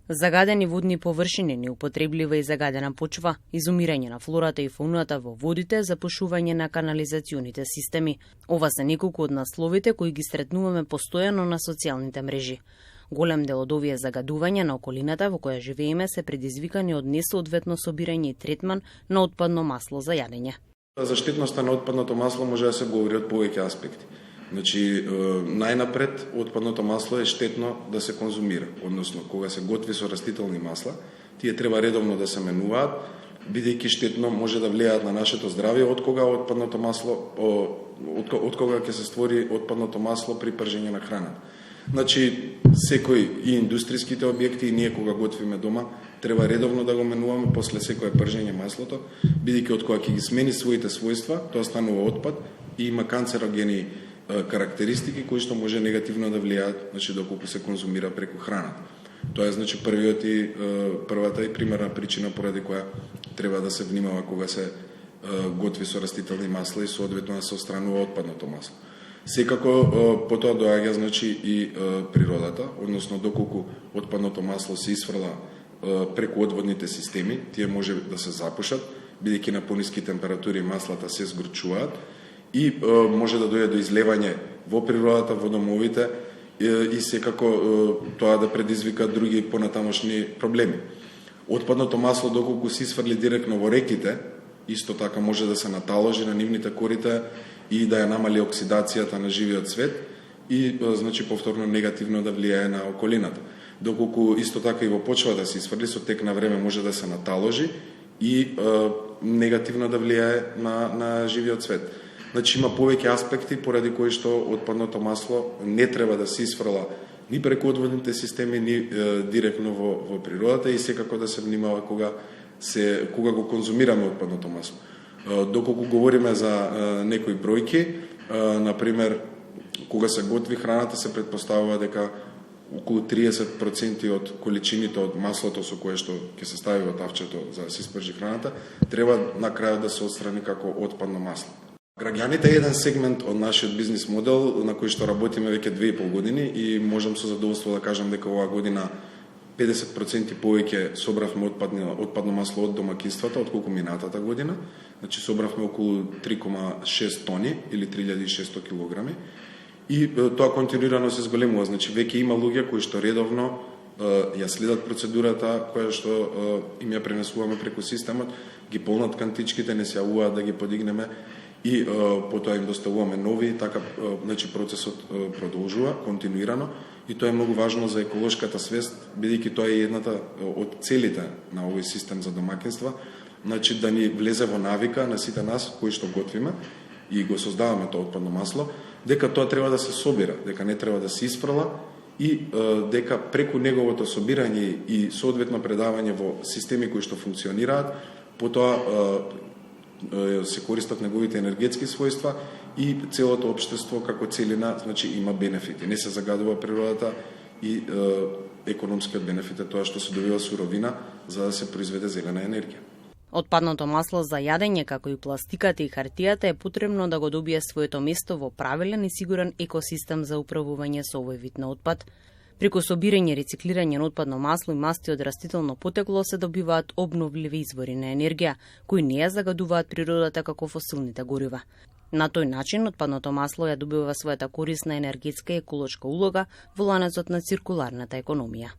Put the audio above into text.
Загадени водни површини, неупотреблива и загадена почва, изумирање на флората и фауната во водите, запушување на канализационите системи. Ова се неколку од насловите кои ги сретнуваме постојано на социјалните мрежи. Голем дел од овие загадувања на околината во која живееме се предизвикани од несоодветно собирање и третман на отпадно масло за јадење. За штетноста на отпадното масло може да се говори од повеќе аспекти. Значи, најнапред, отпадното масло е штетно да се конзумира, односно, кога се готви со растителни масла, тие треба редовно да се менуваат, бидејќи штетно може да влијаат на нашето здравје од кога отпадното масло, од кога ќе се створи отпадното масло при пржење на храната. Значи, секој и индустријските објекти и ние кога готвиме дома, треба редовно да го менуваме после секое пржење маслото, бидејќи од кога ќе ги смени своите својства, тоа станува отпад и има канцерогени карактеристики кои што може негативно да влијаат, значи доколку се конзумира преку храната. Тоа е значи првата и примерна причина поради која треба да се внимава кога се готви со растителни масла и соодветно да се отстранува отпадното масло. Секако потоа доаѓа значи и природата, односно доколку отпадното масло се исфрла преку одводните системи, тие може да се запушат, бидејќи на пониски температури маслата се згорчуваат и може да дојде до излевање во природата, во домовите и секако тоа да предизвика други понатамошни проблеми. Отпадното масло доколку се исфрли директно во реките, исто така може да се наталожи на нивните корита и да ја намали оксидацијата на живиот свет и значи повторно негативно да влијае на околината. Доколку исто така и во почва да се исфрли со тек на време може да се наталожи и негативно да влијае на живиот свет. Значи има повеќе аспекти поради кои што отпадното масло не треба да се исфрла ни преку одводните системи, ни директно во природата и секако да се внимава кога го конзумираме отпадното масло. Доколку говориме за некои бројки, например, кога се готви храната се претпоставува дека околу 30% од количините од маслото со кое што ќе се стави во тавчето за да се испржи храната, треба на крајот да се отстрани како отпадно масло. Граѓаните е еден сегмент од нашиот бизнис модел на кој што работиме веќе 2,5 години и можам со задоволство да кажам дека оваа година 50% повеќе собравме отпадно масло од домакинствата отколку минатата година. Значи собравме околу 3,6 тони или 3600 килограми. И тоа континуирано се зголемува, значи веќе има луѓе кои што редовно ја следат процедурата која што им ја пренесуваме преку системот, ги полнат кантичките, не се јавуваат да ги подигнеме и потоа им доставуваме нови, така значи процесот продолжува континуирано и тоа е многу важно за еколошката свест, бидејќи тоа е едната од целите на овој систем за домакинства, значи да ни влезе во навика на сите нас кои што готвиме и го создаваме тоа отпадно масло, дека тоа треба да се собира, дека не треба да се исфрла и дека преку неговото собирање и соодветно предавање во системи кои што функционираат, потоа се користат неговите енергетски својства и целото општество како целина, значи има бенефити. Не се загадува природата и економскиот бенефит е тоа што се добива суровина за да се произведе зелена енергија. Отпадното масло за јадење, како и пластиката и хартијата, е потребно да го добие своето место во правилен и сигурен екосистем за управување со овој вид на отпад. Преку собирање и рециклирање на отпадно масло и масти од растително потекло се добиваат обновливи извори на енергија, кои не ја загадуваат природата како фосилните горива. На тој начин, отпадното масло ја добива својата корисна енергетска и еколошка улога во ланецот на циркуларната економија.